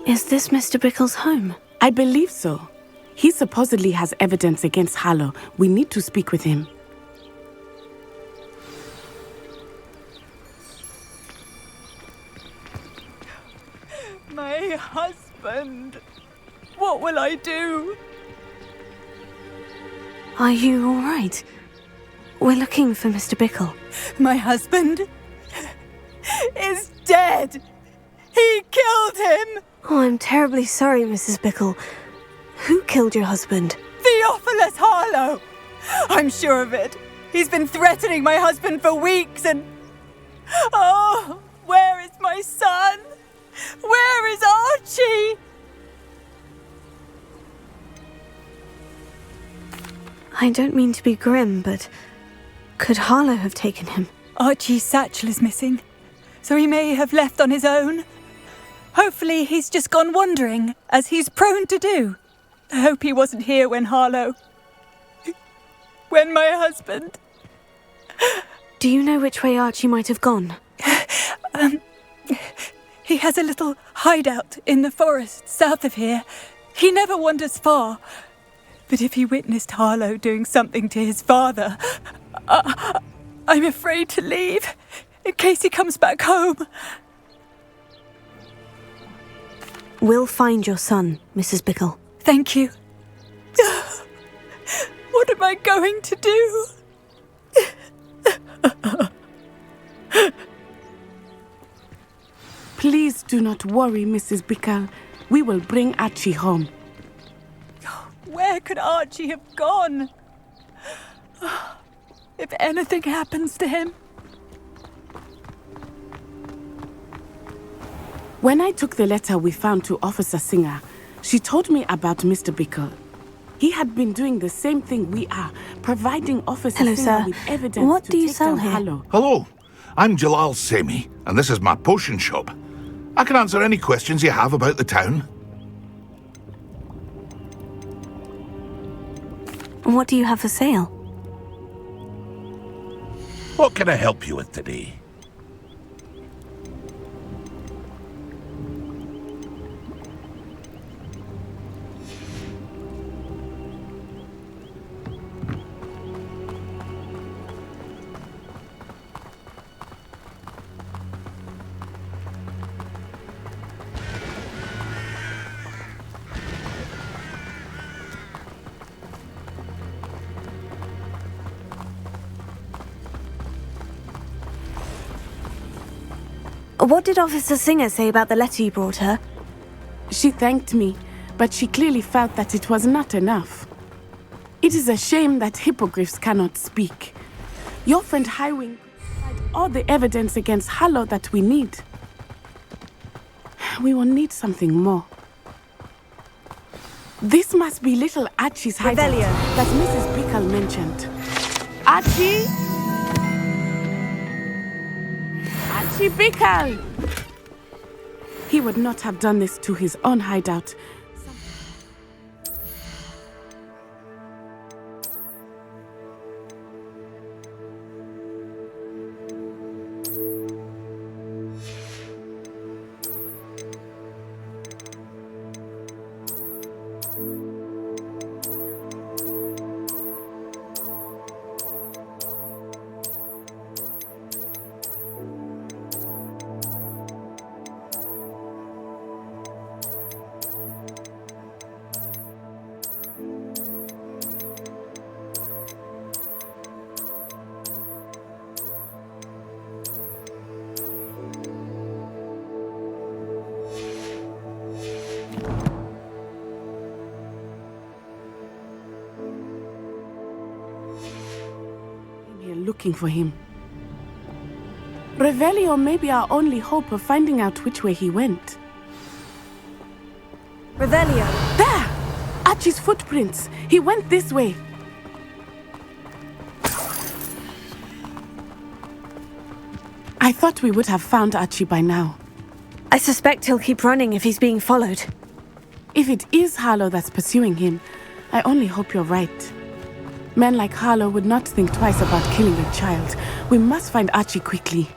Is this Mr. Bickle's home? I believe so. He supposedly has evidence against Harlow. We need to speak with him. My husband. What will I do? Are you all right? We're looking for Mr. Bickle. My husband is dead. He killed him. Oh, I'm terribly sorry, Mrs. Bickle. Who killed your husband? Theophilus Harlow. I'm sure of it. He's been threatening my husband for weeks and... Oh, where is my son? Where is Archie? I don't mean to be grim, but could Harlow have taken him? Archie's satchel is missing, so he may have left on his own. Hopefully he's just gone wandering, as he's prone to do. I hope he wasn't here when my husband... Do you know which way Archie might have gone? He has a little hideout in the forest south of here. He never wanders far. But if he witnessed Harlow doing something to his father, I'm afraid to leave, in case he comes back home. We'll find your son, Mrs. Bickle. Thank you. What am I going to do? Please do not worry, Mrs. Bickle. We will bring Archie home. Where could Archie have gone? If anything happens to him. When I took the letter we found to Officer Singer, she told me about Mr. Bickle. He had been doing the same thing we are, providing Officer Hello, Singer sir. with evidence What to do you take sell down here? Harlow. Hello, I'm Jalal Semi, and this is my potion shop. I can answer any questions you have about the town. What do you have for sale? What can I help you with today? What did Officer Singer say about the letter you brought her? She thanked me, but she clearly felt that it was not enough. It is a shame that hippogriffs cannot speak. Your friend Highwing provided all the evidence against Harlow that we need. We will need something more. This must be little Archie's hideout Revelio. that Mrs. Bickle mentioned. Archie? Archie Bickle! He would not have done this to his own hideout. Looking for him. Revelio may be our only hope of finding out which way he went. Revelio. There! Archie's footprints. He went this way. I thought we would have found Archie by now. I suspect he'll keep running if he's being followed. If it is Harlow that's pursuing him, I only hope you're right. Men like Harlow would not think twice about killing a child. We must find Archie quickly.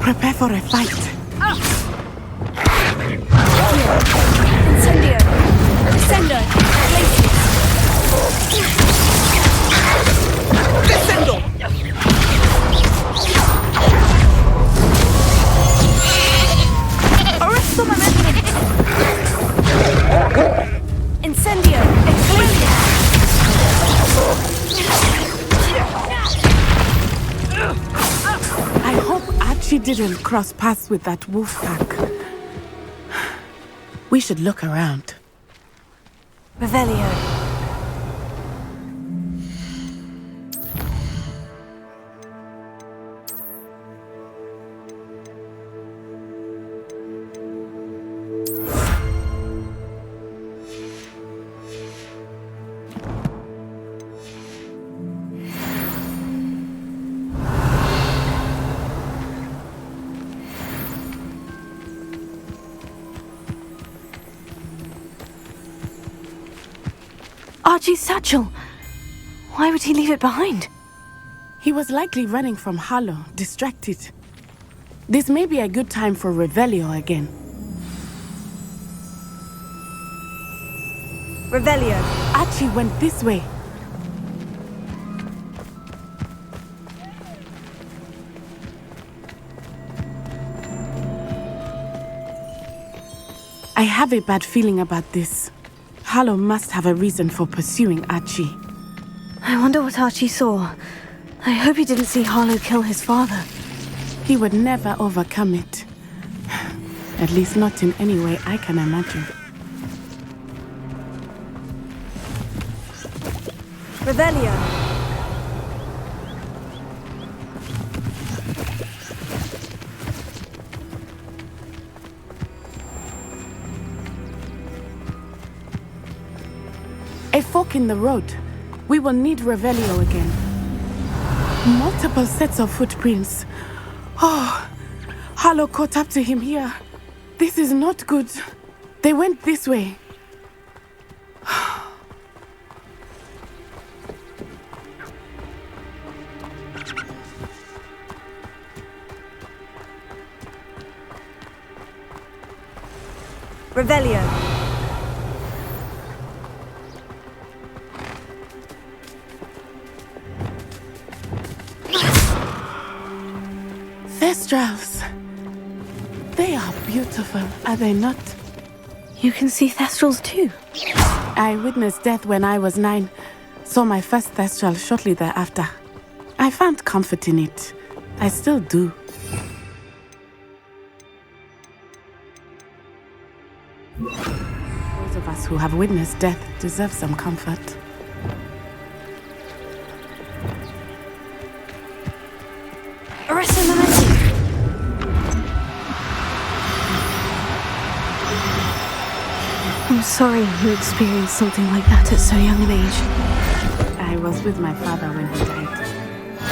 Prepare for a fight. Incendio! Descendo! Descendo! Arresto momentum! Incendio! Explosion! I hope Archie didn't cross paths with that wolf pack. We should look around. Revelio. Archie's satchel. Why would he leave it behind? He was likely running from Harlow, distracted. This may be a good time for Revelio again. Revelio. Archie went this way. I have a bad feeling about this. Harlow must have a reason for pursuing Archie. I wonder what Archie saw. I hope he didn't see Harlow kill his father. He would never overcome it. At least not in any way I can imagine. Revelio. A fork in the road. We will need Revelio again. Multiple sets of footprints. Oh, Harlow caught up to him here. This is not good. They went this way. Revelio. Thestrals. They are beautiful, are they not? You can see Thestrals too. I witnessed death when I was 9. Saw my first Thestral shortly thereafter. I found comfort in it. I still do. Those of us who have witnessed death deserve some comfort. Arresto momentum. I'm sorry you experienced something like that at so young an age. I was with my father when he died.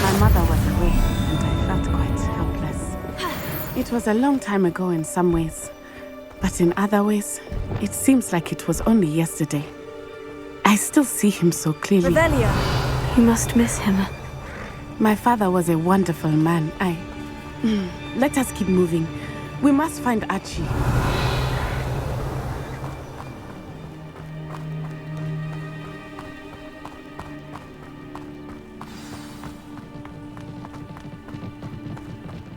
My mother was away, and I felt quite helpless. It was a long time ago in some ways, but in other ways, it seems like it was only yesterday. I still see him so clearly. Revelio. You must miss him. My father was a wonderful man. Let us keep moving. We must find Archie.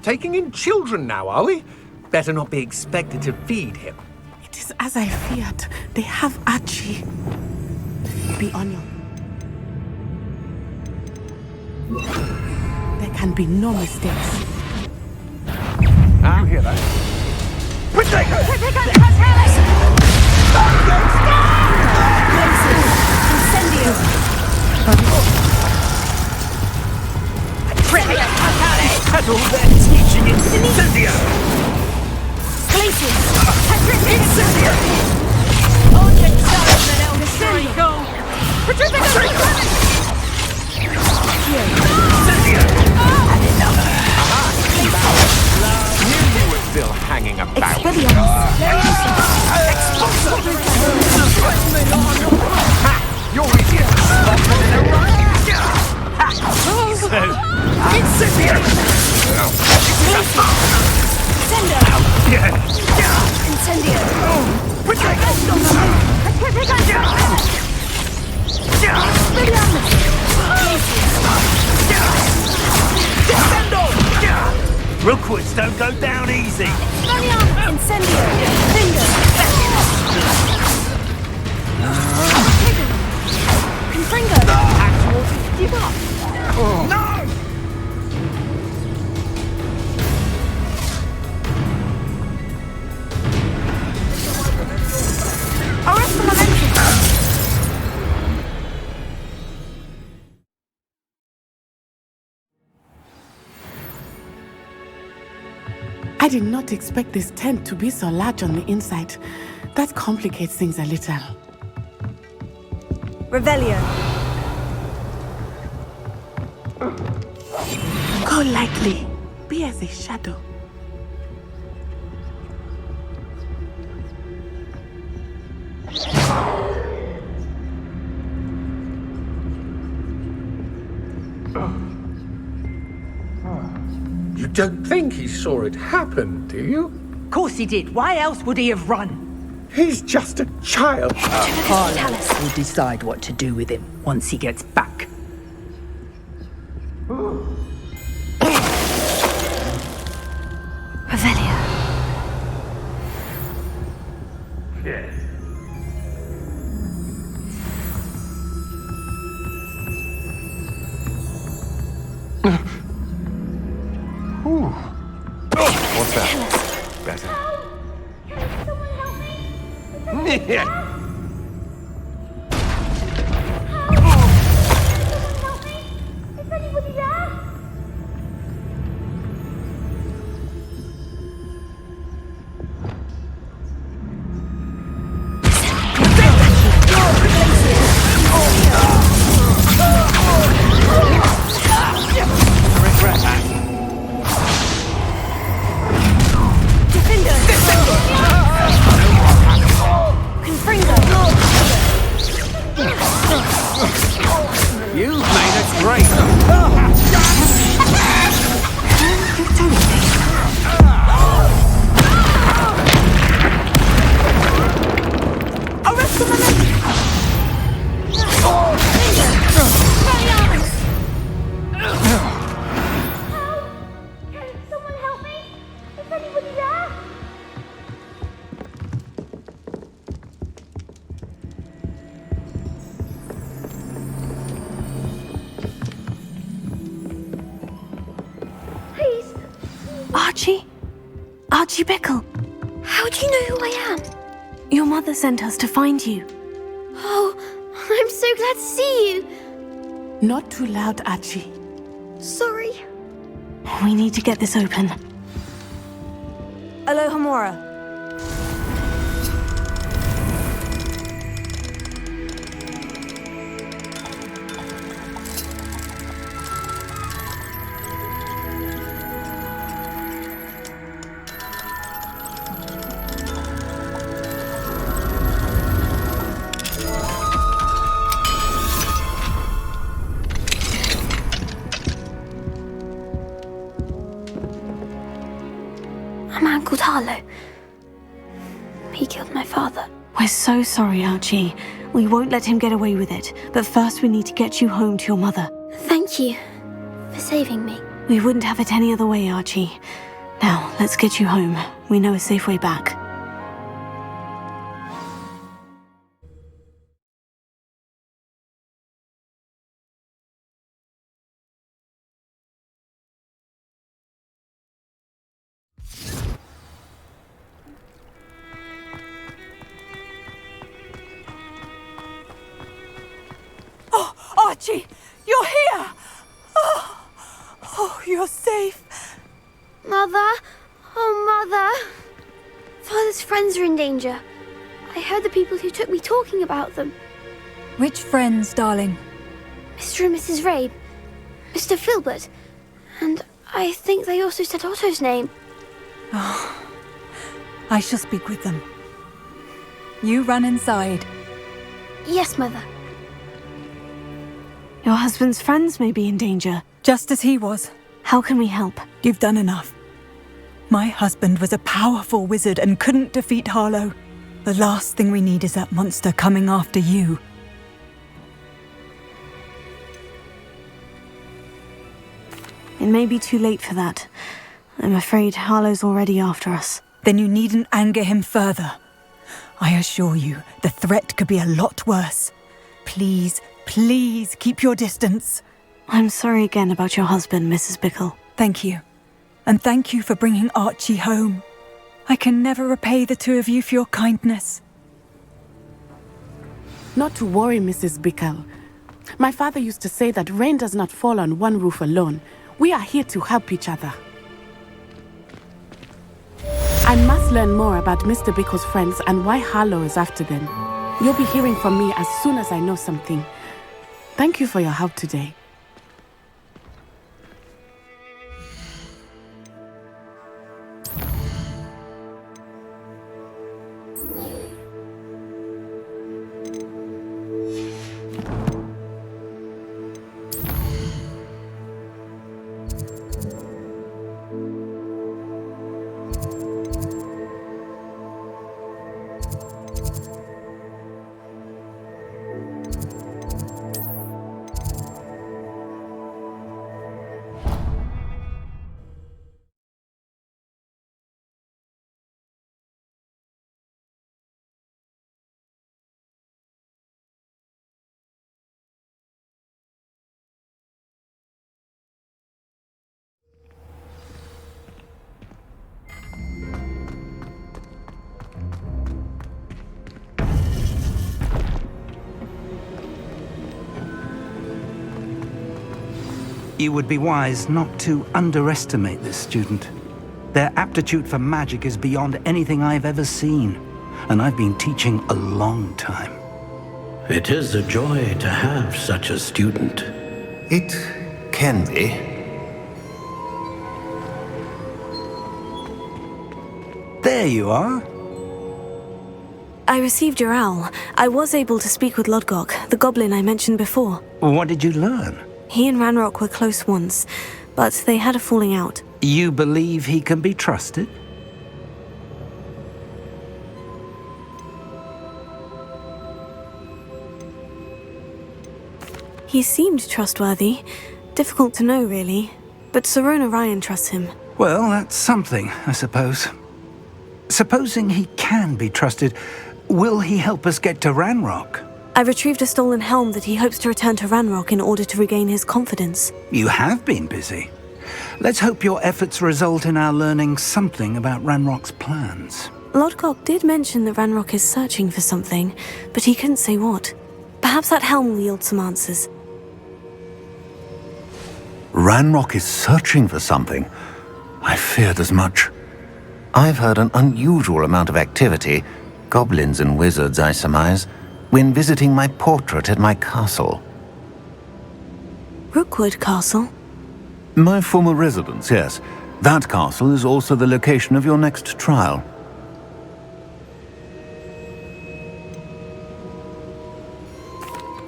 Taking in children now, are we? Better not be expected to feed him. It is as I feared. They have Archie. Be on your... There can be no mistakes. I'll hear that. Had all their teaching Incendio! Glacius. Incendio! Incendio! Knew you were still hanging about. You're idiot! Incendio! Incendio! Rookwoods don't go down easy. Incendio! Finger! Confringo! Actual, give up! No! I did not expect this tent to be so large on the inside. That complicates things a little. Revelio. Go lightly. Be as a shadow. You don't think he saw it happen, do you? Of course he did. Why else would he have run? He's just a child. Harlow will decide what to do with him once he gets back. Revelio. Yes. What's that? Better. Can someone help me? Yeah. Is anybody there? You've made a great. Can someone help me? Is anybody there? Please. Archie? Archie Bickle. How do you know who I am? Your mother sent us to find you. Oh, I'm so glad to see you. Not too loud, Archie. Sorry. We need to get this open. Alohomora. A man called Harlow. He killed my father. We're so sorry, Archie. We won't let him get away with it. But first we need to get you home to your mother. Thank you for saving me. We wouldn't have it any other way, Archie. Now, let's get you home. We know a safe way back. Archie, you're here! Oh, you're safe. Mother? Oh, Mother. Father's friends are in danger. I heard the people who took me talking about them. Which friends, darling? Mr. and Mrs. Rabe. Mr. Filbert. And I think they also said Otto's name. I shall speak with them. You run inside. Yes, Mother. Your husband's friends may be in danger. Just as he was. How can we help? You've done enough. My husband was a powerful wizard and couldn't defeat Harlow. The last thing we need is that monster coming after you. It may be too late for that. I'm afraid Harlow's already after us. Then you needn't anger him further. I assure you, the threat could be a lot worse. Please, please keep your distance. I'm sorry again about your husband, Mrs. Bickle. Thank you. And thank you for bringing Archie home. I can never repay the two of you for your kindness. Not to worry, Mrs. Bickle. My father used to say that rain does not fall on one roof alone. We are here to help each other. I must learn more about Mr. Bickle's friends and why Harlow is after them. You'll be hearing from me as soon as I know something. Thank you for your help today. You would be wise not to underestimate this student. Their aptitude for magic is beyond anything I've ever seen, and I've been teaching a long time. It is a joy to have such a student. It can be. There you are. I received your owl. I was able to speak with Lodgok, the goblin I mentioned before. What did you learn? He and Ranrock were close once, but they had a falling out. You believe he can be trusted? He seemed trustworthy. Difficult to know, really. But Sirona Ryan trusts him. Well, that's something, I suppose. Supposing he can be trusted, will he help us get to Ranrock? I retrieved a stolen helm that he hopes to return to Ranrock in order to regain his confidence. You have been busy. Let's hope your efforts result in our learning something about Ranrock's plans. Lodgok did mention that Ranrock is searching for something, but he couldn't say what. Perhaps that helm will yield some answers. Ranrock is searching for something. I feared as much. I've heard an unusual amount of activity, goblins and wizards, I surmise, when visiting my portrait at my castle. Rookwood Castle? My former residence, yes. That castle is also the location of your next trial.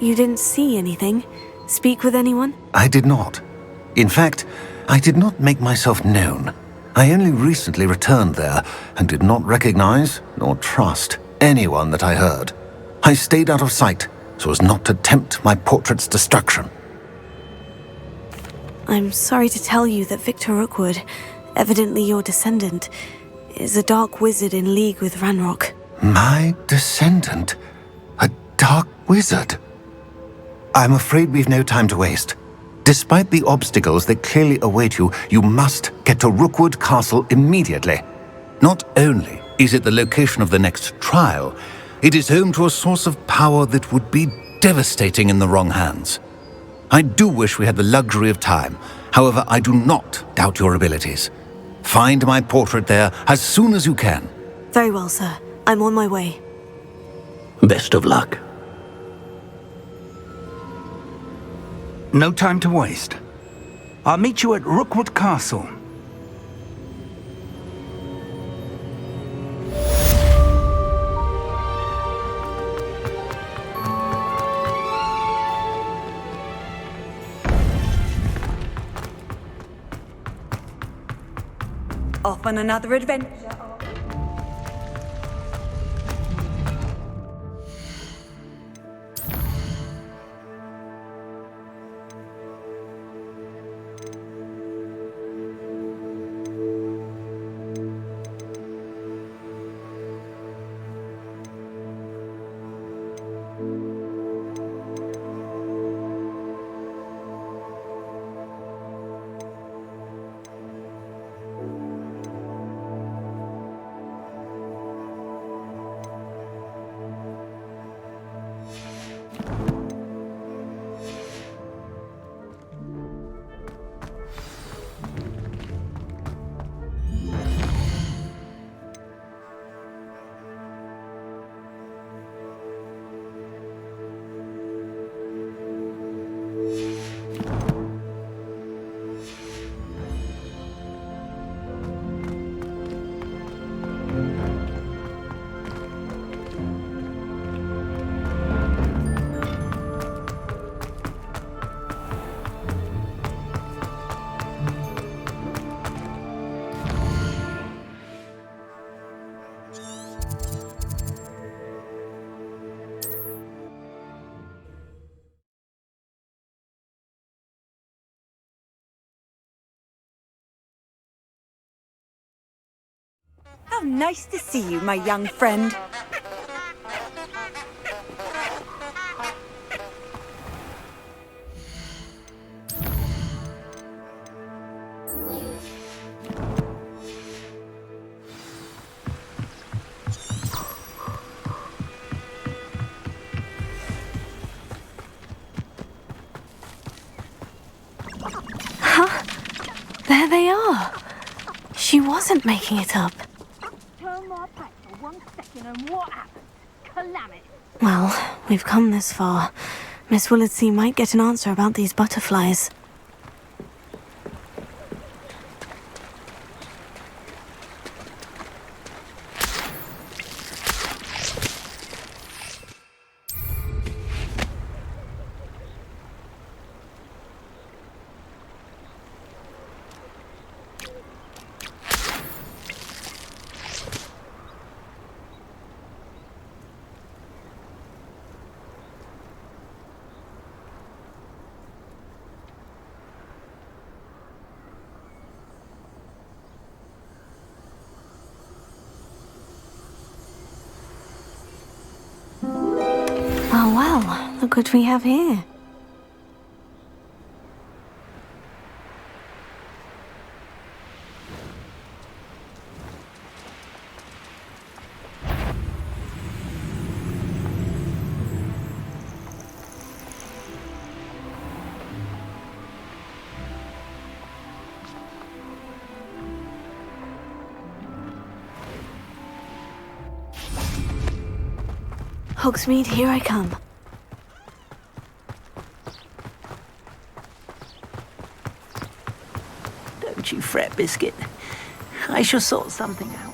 You didn't see anything? Speak with anyone? I did not. In fact, I did not make myself known. I only recently returned there and did not recognize nor trust anyone that I heard. I stayed out of sight so as not to tempt my portrait's destruction. I'm sorry to tell you that Victor Rookwood, evidently your descendant, is a dark wizard in league with Ranrock. My descendant? A dark wizard? I'm afraid we've no time to waste. Despite the obstacles that clearly await you, you must get to Rookwood Castle immediately. Not only is it the location of the next trial, it is home to a source of power that would be devastating in the wrong hands. I do wish we had the luxury of time. However, I do not doubt your abilities. Find my portrait there as soon as you can. Very well, sir. I'm on my way. Best of luck. No time to waste. I'll meet you at Rookwood Castle. Off off on another adventure. How nice to see you, my young friend. Huh? There they are. She wasn't making it up. Turn my back for 1 second and what happens? Calamity. Well, we've come this far. Miss Willardsea might get an answer about these butterflies. Oh, well, look what we have here. Hogsmeade, here I come. Don't you fret, Biscuit. I shall sort something out.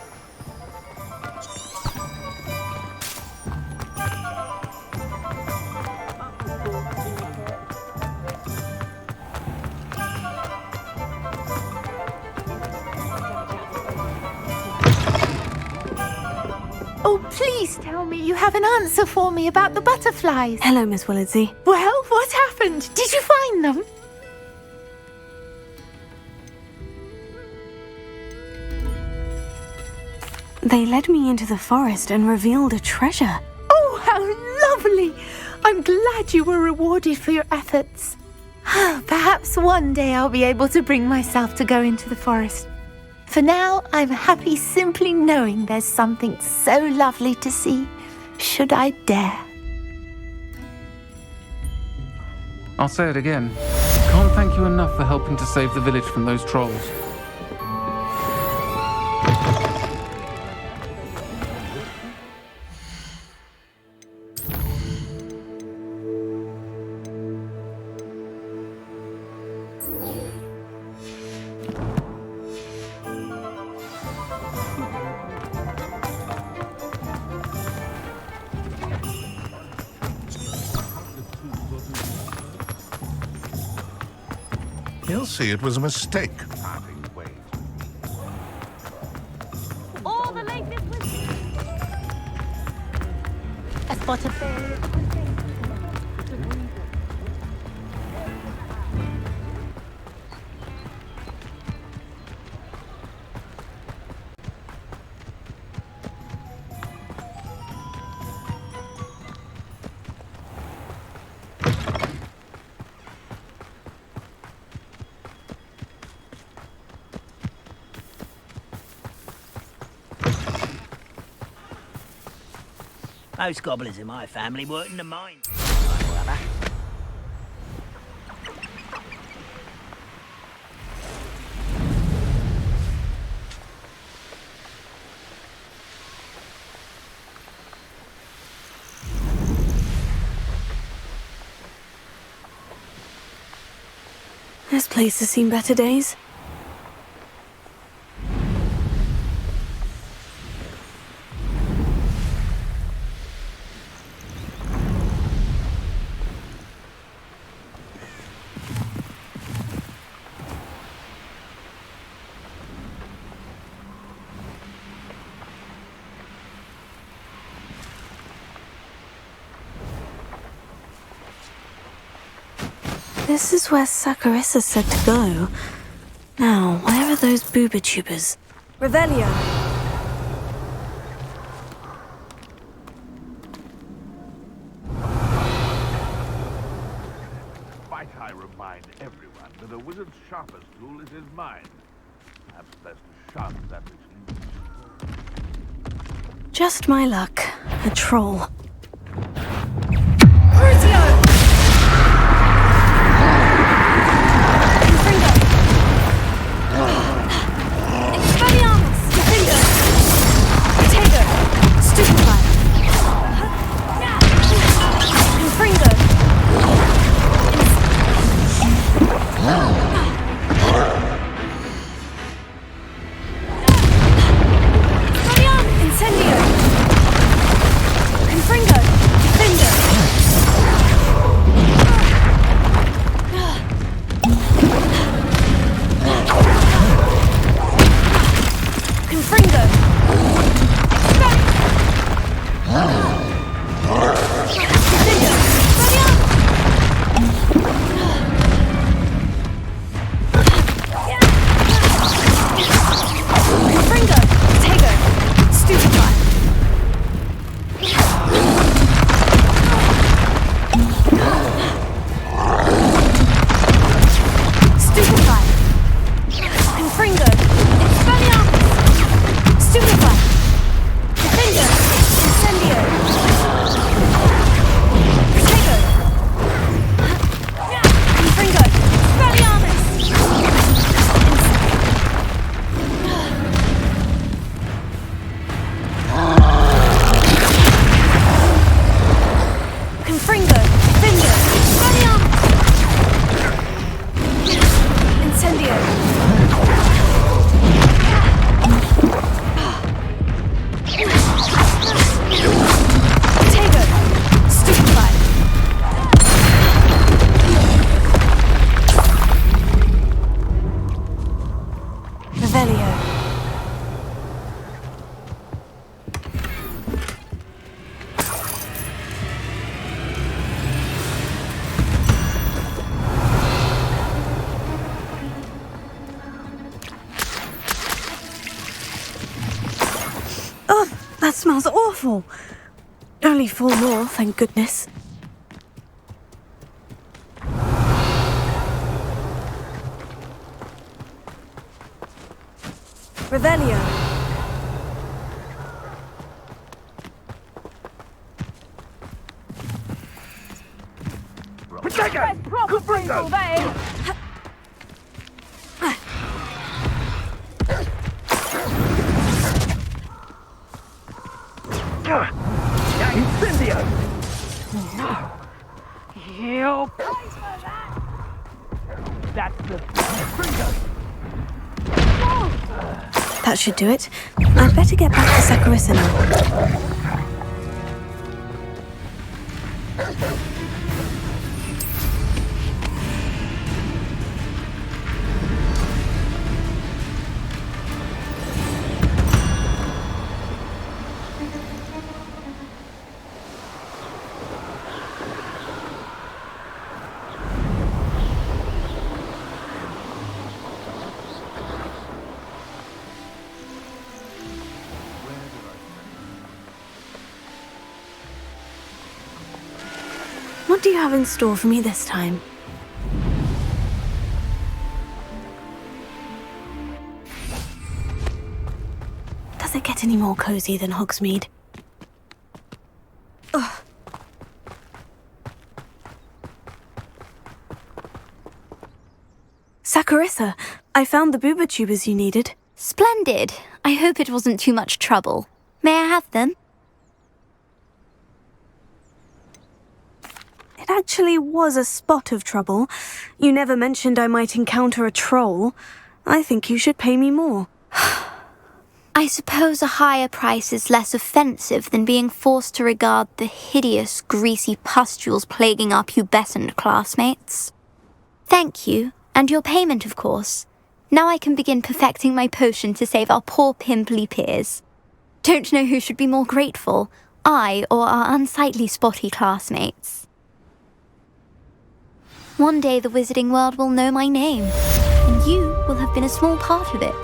Oh, please tell me you have an answer for me about the butterflies. Hello, Miss Willardsea. Well, what happened? Did you find them? They led me into the forest and revealed a treasure. Oh, how lovely! I'm glad you were rewarded for your efforts. Perhaps one day I'll be able to bring myself to go into the forest. For now, I'm happy simply knowing there's something so lovely to see, should I dare. I'll say it again. Can't thank you enough for helping to save the village from those trolls. He'll see it was a mistake. I spot a bear. Most gobblers in my family work in the mines. This place has seen better days. This is where Saccharissa said to go. Now, where are those booba tubers? Revelio! Might I remind everyone that a wizard's sharpest tool is his mind. Perhaps best to sharpen that which leads. Just my luck. A troll. That smells awful. Only 4 more, thank goodness. Revelio. That's proper brutal, that is. Incendio! You. That's the That should do it. I'd better get back to Saccharissa now. What do you have in store for me this time? Does it get any more cozy than Hogsmeade? Ugh. Saccharissa, I found the booba tubers you needed. Splendid. I hope it wasn't too much trouble. May I have them? It actually was a spot of trouble. You never mentioned I might encounter a troll. I think you should pay me more. I suppose a higher price is less offensive than being forced to regard the hideous, greasy pustules plaguing our pubescent classmates. Thank you, and your payment, of course. Now I can begin perfecting my potion to save our poor pimply peers. Don't know who should be more grateful, I or our unsightly spotty classmates. One day the wizarding world will know my name, and you will have been a small part of it.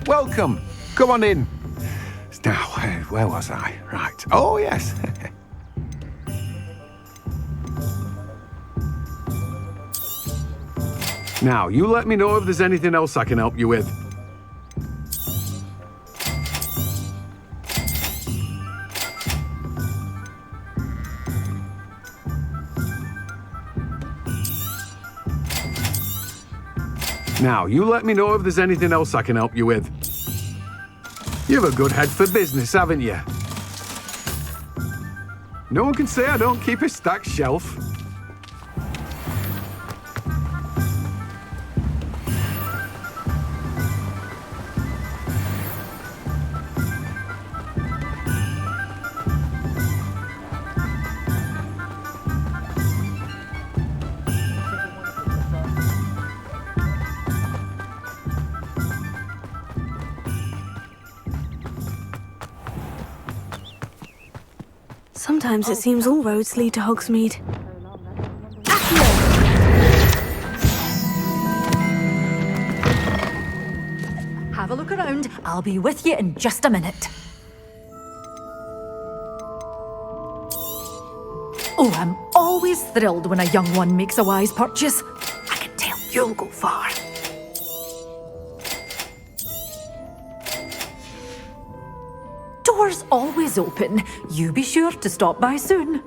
Welcome. Come on in. Now, where was I? Right. Oh, yes. Now, you let me know if there's anything else I can help you with. Now, you let me know if there's anything else I can help you with. You have a good head for business, haven't you? No one can say I don't keep a stacked shelf. Sometimes it seems all roads lead to Hogsmeade. Have a look around. I'll be with you in just a minute. Oh, I'm always thrilled when a young one makes a wise purchase. I can tell you'll go far. Doors always open. You be sure to stop by soon.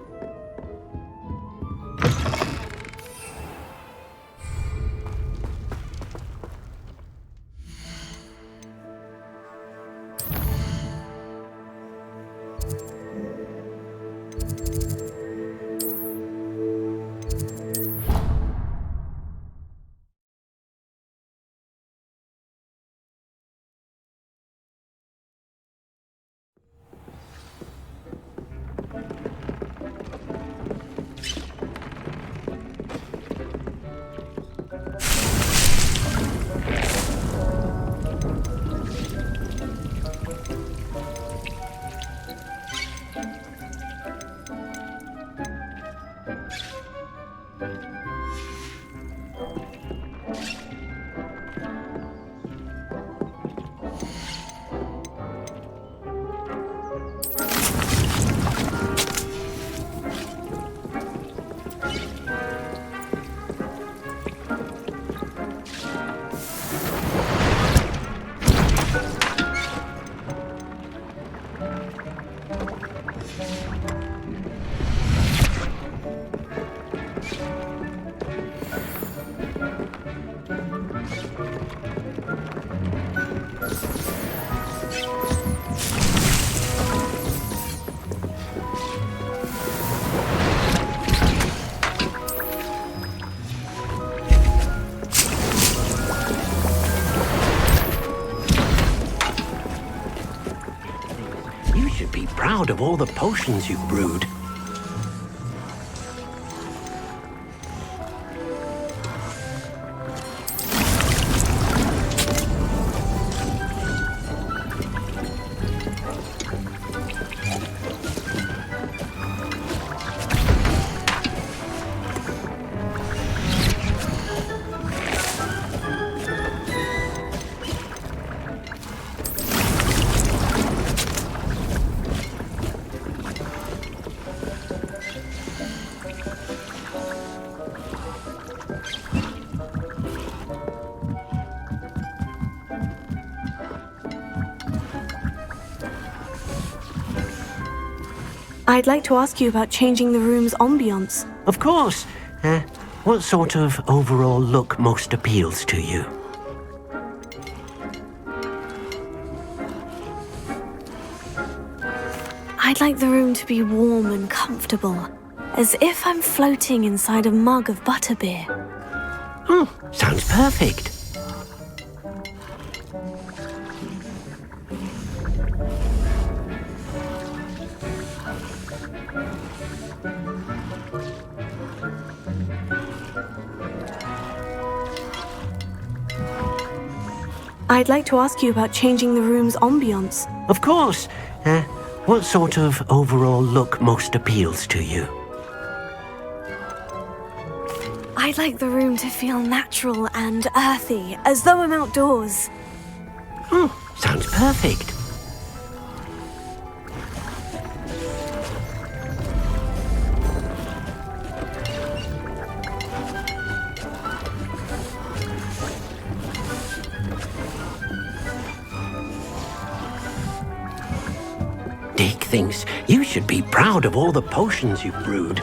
You should be proud of all the potions you've brewed. I'd like to ask you about changing the room's ambiance. Of course. What sort of overall look most appeals to you? I'd like the room to be warm and comfortable, as if I'm floating inside a mug of butterbeer. Sounds perfect. I'd like to ask you about changing the room's ambiance. Of course. What sort of overall look most appeals to you? I'd like the room to feel natural and earthy, as though I'm outdoors. Sounds perfect. Dick thinks you should be proud of all the potions you've brewed.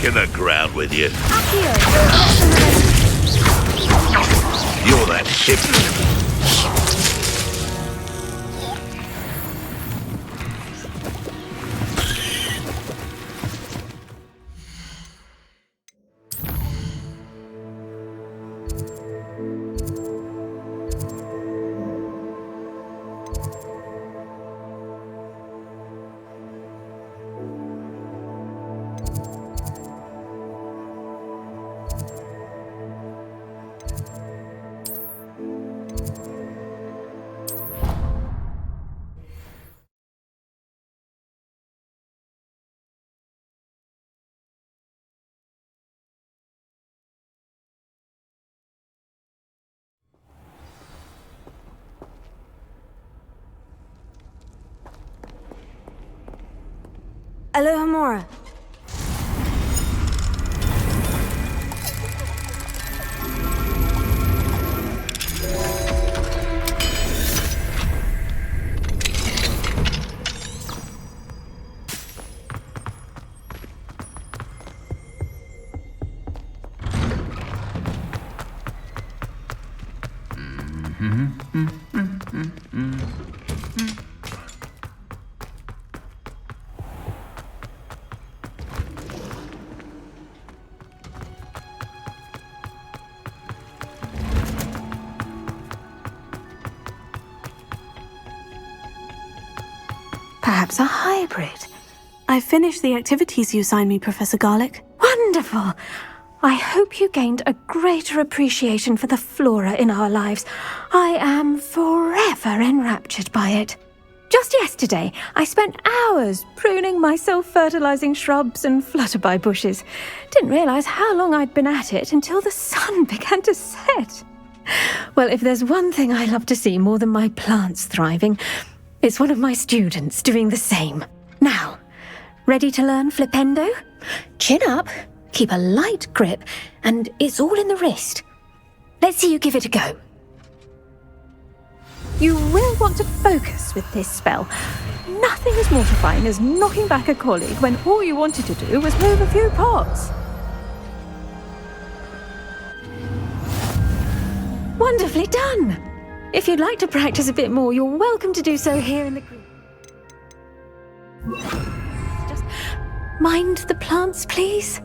in the ground with you. You're that hip. Alohomora. Perhaps a hybrid. I finished the activities you assigned me, Professor Garlick. Wonderful! I hope you gained a greater appreciation for the flora in our lives. I am forever enraptured by it. Just yesterday, I spent hours pruning my self-fertilizing shrubs and flutterby bushes. Didn't realize how long I'd been at it until the sun began to set. Well, if there's one thing I love to see more than my plants thriving, it's one of my students doing the same. Now, ready to learn Flipendo? Chin up, keep a light grip, and it's all in the wrist. Let's see you give it a go. You will want to focus with this spell. Nothing as mortifying as knocking back a colleague when all you wanted to do was move a few pots. Wonderfully done! If you'd like to practice a bit more, you're welcome to do so here in the green. Just mind the plants, please.